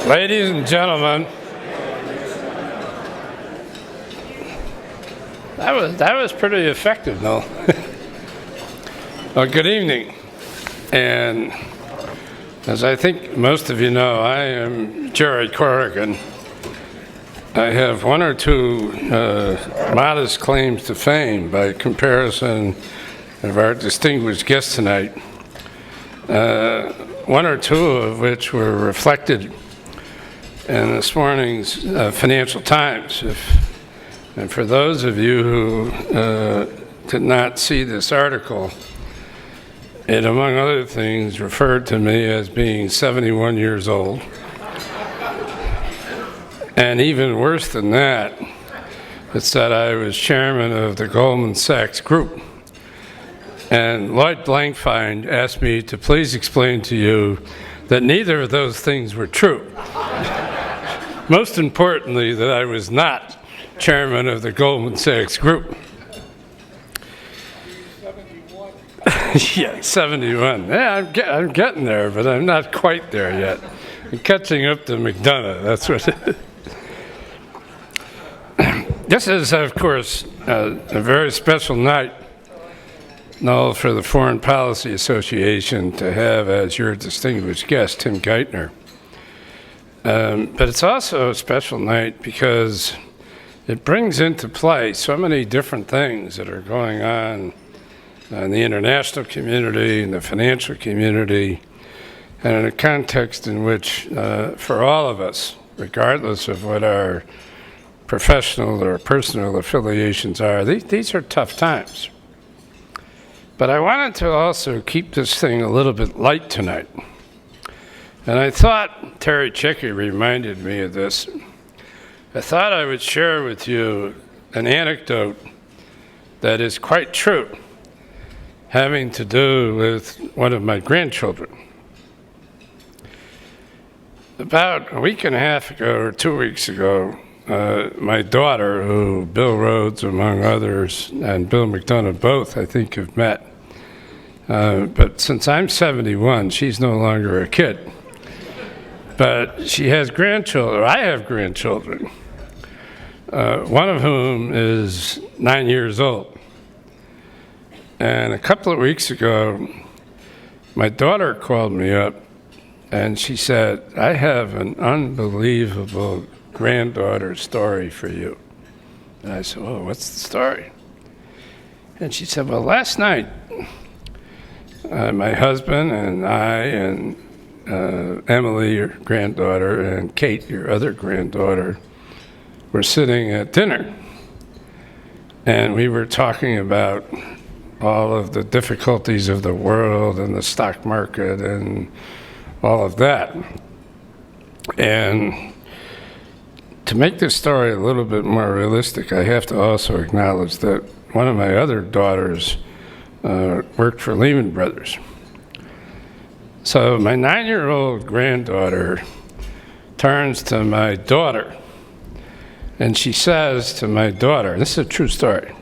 Ladies and gentlemen, that was pretty effective, no? Well, good evening. And as I think most of you know, I am Gerald Corrigan. I have one or two modest claims to fame by comparison of our distinguished guest tonight, one or two of which were reflected in this morning's Financial Times. And for those of you who did not see this article, it, among other things, referred to me as being 71 years old. And even worse than that, it said I was chairman of the Goldman Sachs Group. And Lloyd Blankfein asked me to please explain to you that neither of those things were true. Most importantly, that I was not chairman of the Goldman Sachs Group. 71. Yeah, 71. Yeah, I'm getting there, but I'm not quite there yet. I'm catching up to McDonough, that's what it is. This is, of course, a very special night, Noel, for the Foreign Policy Association to have as your distinguished guest, Tim Geithner. But it's also a special night because it brings into play so many different things that are going on in the international community, in the financial community, and in a context in which, for all of us, regardless of what our professional or personal affiliations are, these are tough times. But I wanted to also keep this thing a little bit light tonight. And I thought, Terry Chicky reminded me of this, I thought I would share with you an anecdote that is quite true, having to do with one of my grandchildren. About a week and a half ago, or 2 weeks ago, my daughter, who Bill Rhodes, among others, and Bill McDonough both, I think, have met. But since I'm 71, she's no longer a kid. But she has grandchildren, I have grandchildren, one of whom is 9 years old. And a couple of weeks ago, my daughter called me up and she said, I have an unbelievable granddaughter story for you. And I said, oh, what's the story? And she said, well, last night, my husband and I and Emily, your granddaughter, and Kate, your other granddaughter, were sitting at dinner. And we were talking about all of the difficulties of the world and the stock market and all of that. And to make this story a little bit more realistic, I have to also acknowledge that one of my other daughters worked for Lehman Brothers. So my 9-year-old granddaughter turns to my daughter and she says to my daughter, this is a true story,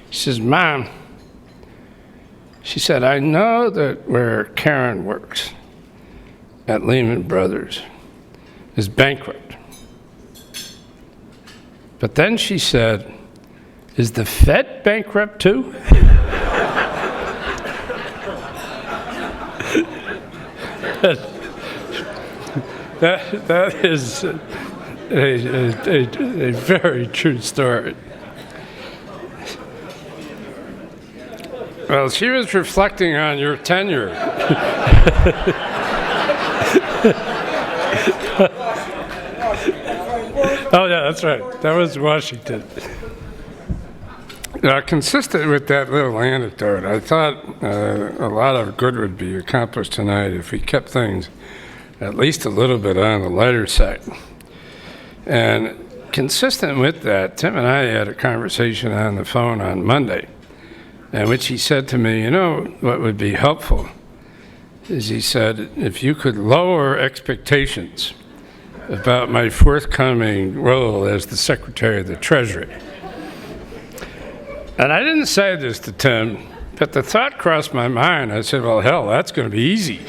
she says, Mom, she said, I know that where Karen works at Lehman Brothers is bankrupt. But then she said, is the Fed bankrupt too? That is a very true story. Well, she was reflecting on your tenure. Oh, yeah, that's right. That was Washington. Consistent with that little anecdote, I thought a lot of good would be accomplished tonight if we kept things at least a little bit on the lighter side. And consistent with that, Tim and I had a conversation on the phone on Monday, in which he said to me, you know, what would be helpful is, he said, if you could lower expectations about my forthcoming role as the Secretary of the Treasury. And I didn't say this to Tim, but the thought crossed my mind. I said, well, hell, that's going to be easy.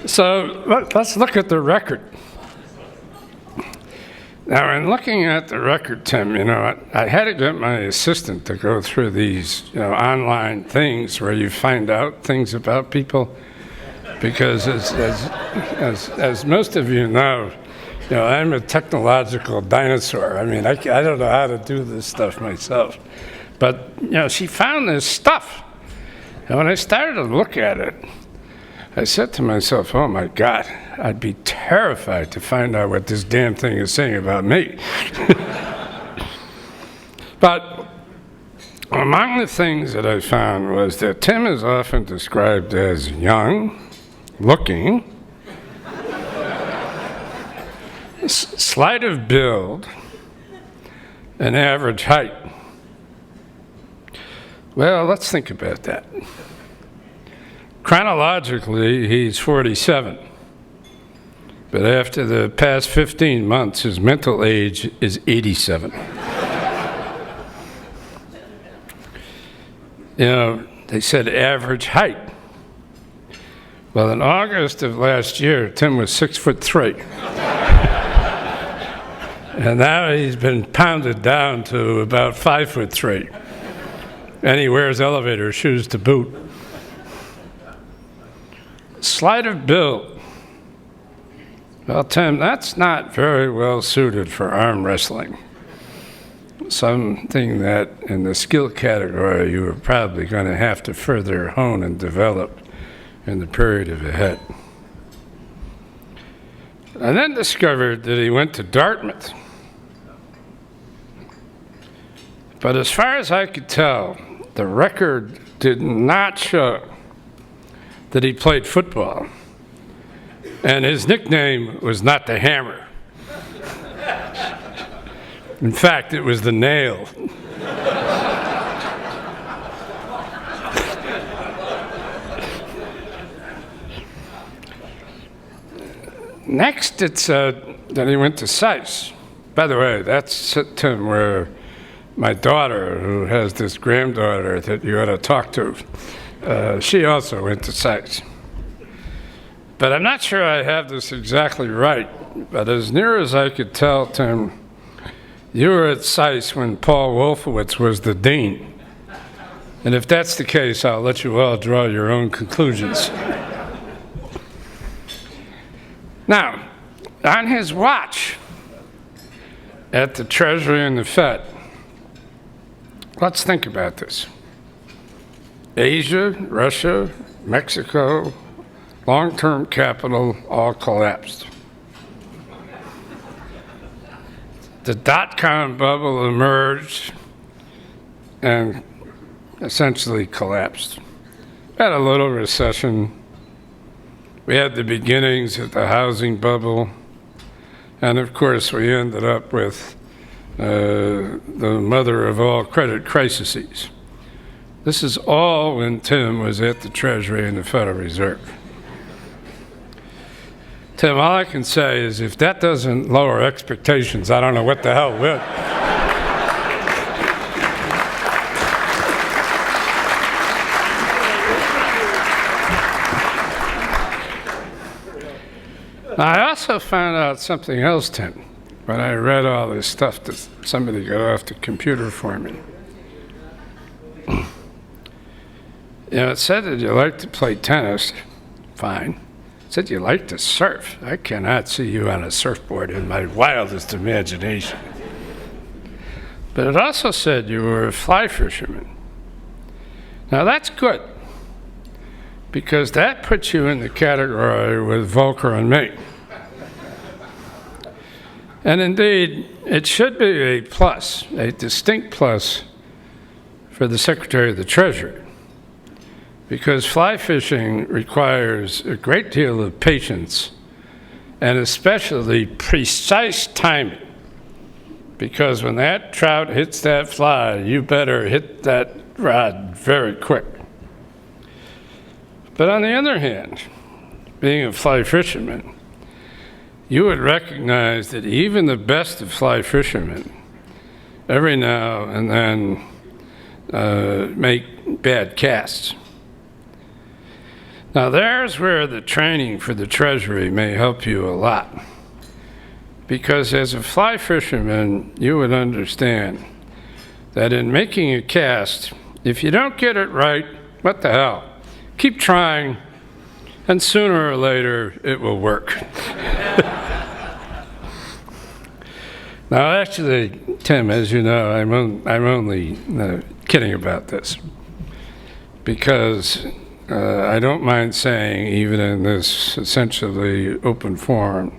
So let's look at the record. Now, in looking at the record, Tim, I had to get my assistant to go through these, online things where you find out things about people, because as most of you know, I'm a technological dinosaur. I mean, I don't know how to do this stuff myself, but she found this stuff, and when I started to look at it, I said to myself, oh my God, I'd be terrified to find out what this damn thing is saying about me. But among the things that I found was that Tim is often described as young, looking, slight of build, and average height. Well, let's think about that. Chronologically, he's 47. But after the past 15 months, his mental age is 87. They said average height. Well, in August of last year, Tim was 6'3". And now he's been pounded down to about 5'3". And he wears elevator shoes to boot. Slight of build. Well, Tim, that's not very well suited for arm wrestling. Something that in the skill category you are probably going to have to further hone and develop in the period ahead. I then discovered that he went to Dartmouth. But as far as I could tell, the record did not show that he played football, and his nickname was not the Hammer. In fact, it was the Nail. Next, it said that he went to SACHS. By the way, that's Tim, where my daughter, who has this granddaughter that you ought to talk to, she also went to SACHS. But I'm not sure I have this exactly right, but as near as I could tell, Tim, you were at SACHS when Paul Wolfowitz was the dean. And if that's the case, I'll let you all draw your own conclusions. Now, on his watch at the Treasury and the Fed, let's think about this. Asia, Russia, Mexico, long-term capital all collapsed. The dot-com bubble emerged and essentially collapsed. We had a little recession. We had the beginnings of the housing bubble. And of course, we ended up with the mother of all credit crises. This is all when Tim was at the Treasury and the Federal Reserve. Tim, all I can say is if that doesn't lower expectations, I don't know what the hell will. I also found out something else, Tim, when I read all this stuff that somebody got off the computer for me. It said that you like to play tennis. Fine. It said you like to surf. I cannot see you on a surfboard in my wildest imagination. But it also said you were a fly fisherman. Now that's good, because that puts you in the category with Volcker and me. And indeed, it should be a plus, a distinct plus for the Secretary of the Treasury, because fly fishing requires a great deal of patience and especially precise timing, because when that trout hits that fly, you better hit that rod very quick. But on the other hand, being a fly fisherman, you would recognize that even the best of fly fishermen, every now and then, make bad casts. Now there's where the training for the Treasury may help you a lot. Because as a fly fisherman, you would understand that in making a cast, if you don't get it right, what the hell? Keep trying, and sooner or later, it will work. Now, actually, Tim, as you know, I'm only kidding about this, because I don't mind saying, even in this essentially open forum,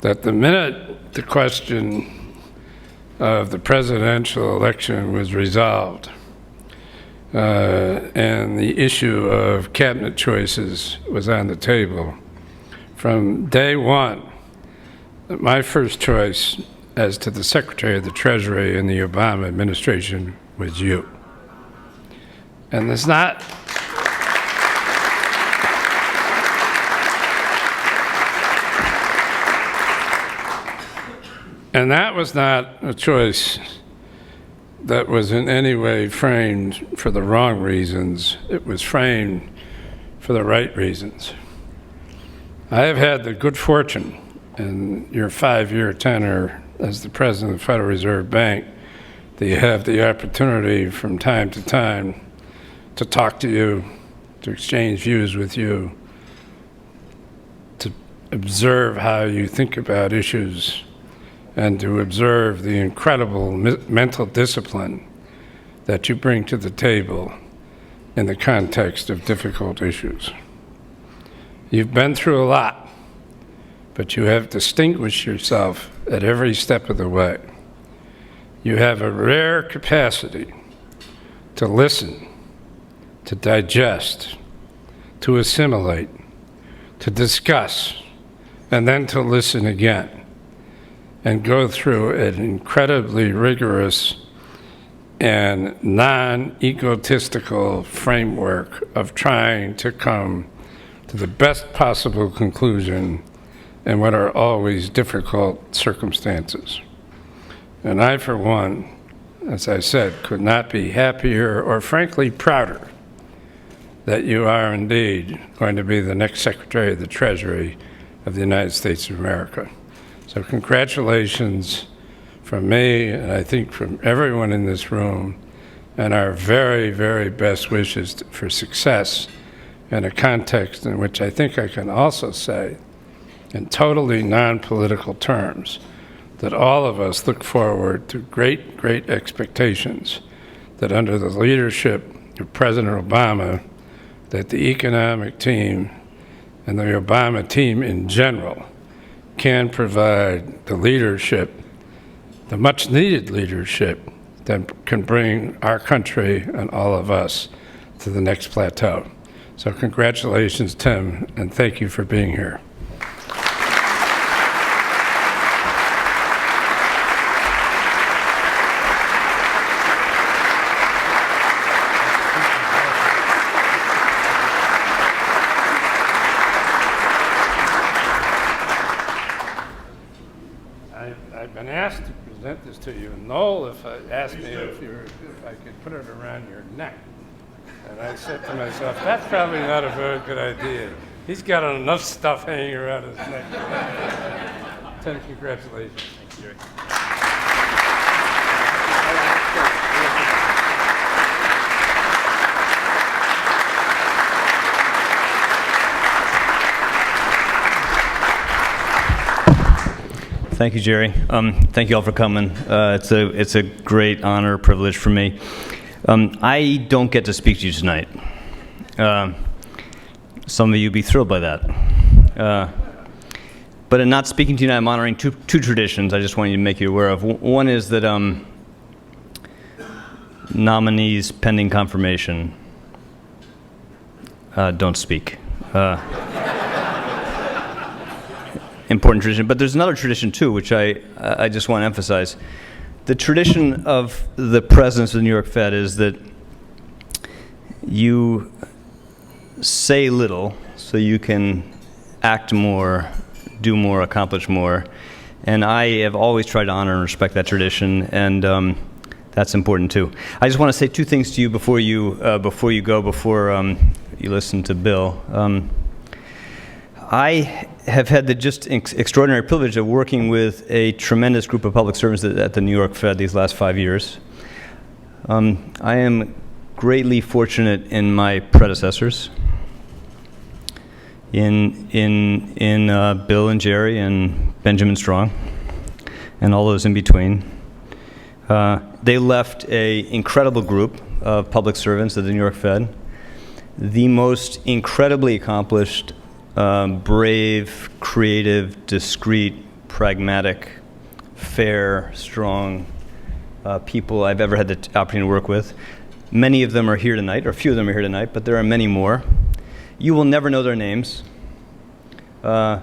that the minute the question of the presidential election was resolved, and the issue of cabinet choices was on the table, from day one, my first choice as to the Secretary of the Treasury in the Obama administration was you. And there's not... And that was not a choice that was in any way framed for the wrong reasons. It was framed for the right reasons. I have had the good fortune in your 5-year tenure as the President of the Federal Reserve Bank that you have the opportunity from time to time to talk to you, to exchange views with you, to observe how you think about issues, and to observe the incredible mental discipline that you bring to the table in the context of difficult issues. You've been through a lot, but you have distinguished yourself at every step of the way. You have a rare capacity to listen, to digest, to assimilate, to discuss, and then to listen again, and go through an incredibly rigorous and non-egotistical framework of trying to come to the best possible conclusion in what are always difficult circumstances. And I, for one, as I said, could not be happier or frankly prouder that you are indeed going to be the next Secretary of the Treasury of the United States of America. So congratulations from me, and I think from everyone in this room, and our very, very best wishes for success in a context in which I think I can also say, in totally non-political terms, that all of us look forward to great, great expectations that under the leadership of President Obama, that the economic team and the Obama team in general can provide the leadership, the much needed leadership that can bring our country and all of us to the next plateau. So congratulations, Tim, and thank you for being here. I've been asked to present this to you, and Noel asked me if I could put it around your neck. And I said to myself, that's probably not a very good idea. He's got enough stuff hanging around his neck. Tim, congratulations. Thanks, Jerry. Thank you, Jerry. Thank you all for coming. It's a great honor, privilege for me. I don't get to speak to you tonight. Some of you be thrilled by that. But in not speaking to you tonight, I'm honoring two traditions I just want you to make you aware of. One is that nominees pending confirmation don't speak. Important tradition, but there's another tradition too, which I just want to emphasize. The tradition of the presidents of the New York Fed is that you say little so you can act more, do more, accomplish more. And I have always tried to honor and respect that tradition, and That's important too. I just want to say two things to you before you listen to Bill. I have had the just extraordinary privilege of working with a tremendous group of public servants at the New York Fed these last 5 years. I am greatly fortunate in my predecessors, in Bill and Jerry and Benjamin Strong, and all those in between. They left an incredible group of public servants at the New York Fed, the most incredibly accomplished, brave, creative, discreet, pragmatic, fair, strong people I've ever had the opportunity to work with. Many of them are here tonight, or a few of them are here tonight, but there are many more. You will never know their names. But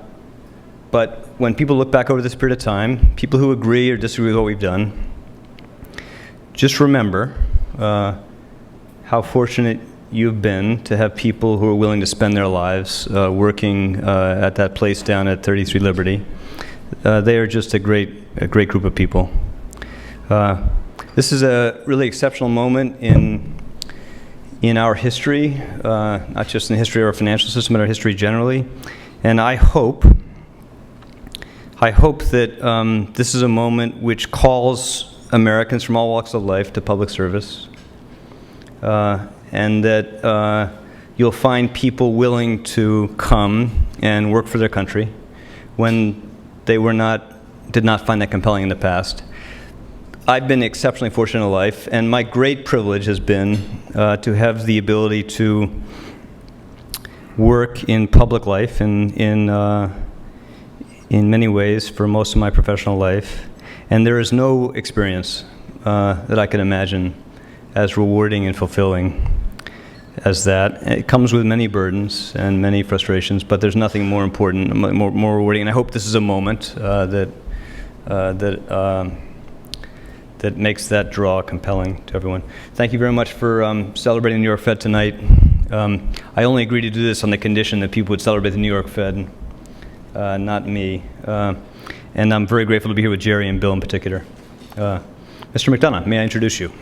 when people look back over this period of time, people who agree or disagree with what we've done, just remember how fortunate you've been to have people who are willing to spend their lives working at that place down at 33 Liberty. They are just a great group of people. This is a really exceptional moment in our history, not just in the history of our financial system, but our history generally. And I hope that this is a moment which calls Americans from all walks of life to public service, and that you'll find people willing to come and work for their country when they did not find that compelling in the past. I've been exceptionally fortunate in life, and my great privilege has been to have the ability to work in public life in many ways for most of my professional life. And there is no experience that I can imagine as rewarding and fulfilling as that. It comes with many burdens and many frustrations, but there's nothing more important, more rewarding. And I hope this is a moment that makes that draw compelling to everyone. Thank you very much for celebrating the New York Fed tonight. I only agreed to do this on the condition that people would celebrate the New York Fed, not me. And I'm very grateful to be here with Jerry and Bill in particular. Mr. McDonough, may I introduce you?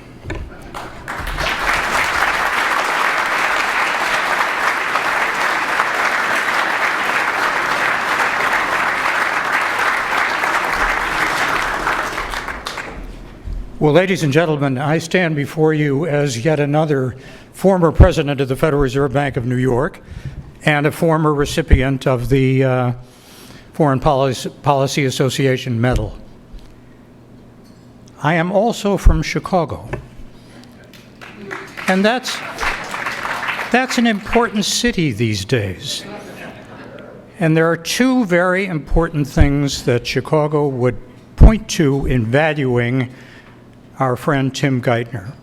Well, ladies and gentlemen, I stand before you as yet another former president of the Federal Reserve Bank of New York and a former recipient of the Foreign Policy Association Medal. I am also from Chicago, and that's an important city these days. And there are two very important things that Chicago would point to in valuing our friend Tim Geithner.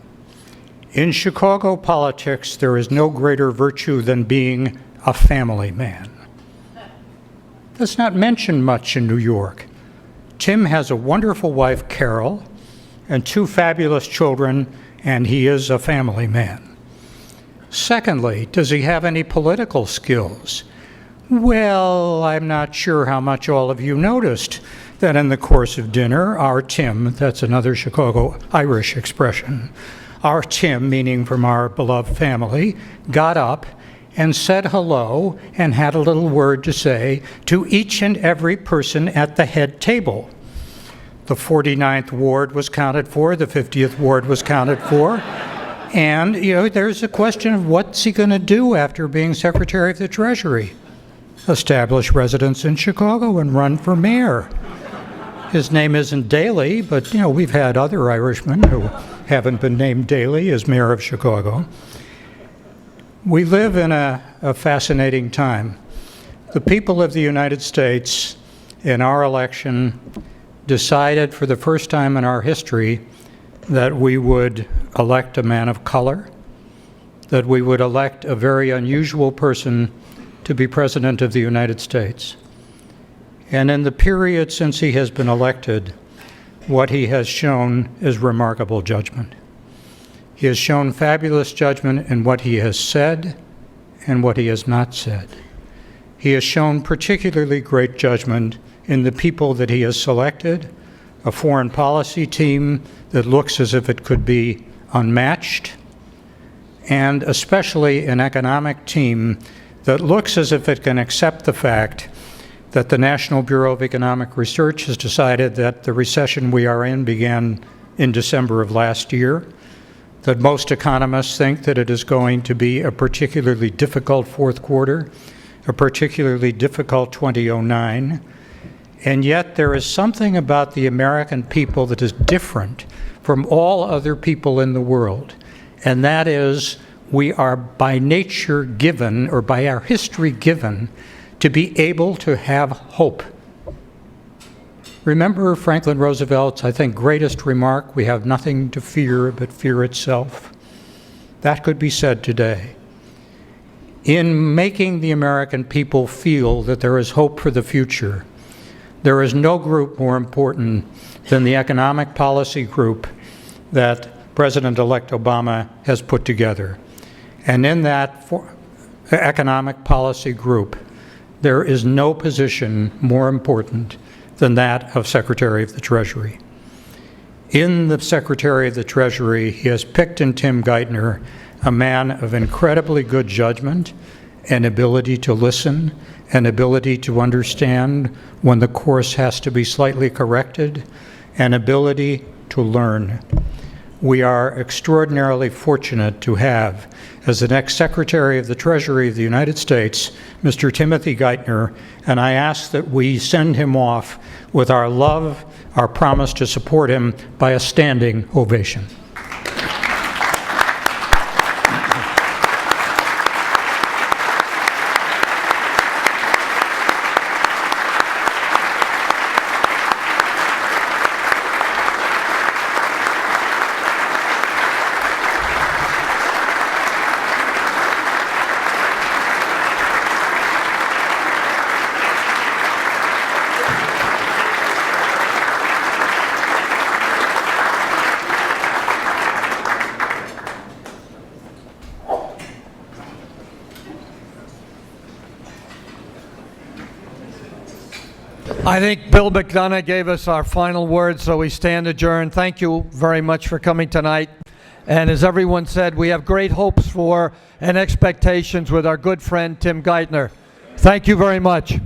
In Chicago politics, there is no greater virtue than being a family man. That's not mentioned much in New York. Tim has a wonderful wife, Carol, and two fabulous children, and he is a family man. Secondly, does he have any political skills? Well, I'm not sure how much all of you noticed that in the course of dinner, our Tim, that's another Chicago Irish expression, our Tim, meaning from our beloved family, got up and said hello and had a little word to say to each and every person at the head table. The 49th Ward was counted for, the 50th Ward was counted for, and, you know, there's a question of what's he going to do after being Secretary of the Treasury? Establish residence in Chicago and run for mayor. His name isn't Daley, but, you know, we've had other Irishmen who haven't been named Daley as mayor of Chicago. We live in a fascinating time. The people of the United States, in our election, decided for the first time in our history that we would elect a man of color, that we would elect a very unusual person to be President of the United States. And in the period since he has been elected, what he has shown is remarkable judgment. He has shown fabulous judgment in what he has said and what he has not said. He has shown particularly great judgment in the people that he has selected, a foreign policy team that looks as if it could be unmatched, and especially an economic team that looks as if it can accept the fact that the National Bureau of Economic Research has decided that the recession we are in began in December of last year, that most economists think that it is going to be a particularly difficult fourth quarter, a particularly difficult 2009, and yet there is something about the American people that is different from all other people in the world, and that is we are by nature given, or by our history given, to be able to have hope. Remember Franklin Roosevelt's, I think, greatest remark, "We have nothing to fear but fear itself." That could be said today. In making the American people feel that there is hope for the future, there is no group more important than the economic policy group that President-elect Obama has put together. And in that economic policy group, there is no position more important than that of Secretary of the Treasury. In the Secretary of the Treasury, he has picked in Tim Geithner a man of incredibly good judgment, an ability to listen, an ability to understand when the course has to be slightly corrected, an ability to learn. We are extraordinarily fortunate to have, as the next Secretary of the Treasury of the United States, Mr. Timothy Geithner, and I ask that we send him off with our love, our promise to support him by a standing ovation. I think Bill McDonough gave us our final words, so we stand adjourned. Thank you very much for coming tonight. And as everyone said, we have great hopes for and expectations with our good friend Tim Geithner. Thank you very much.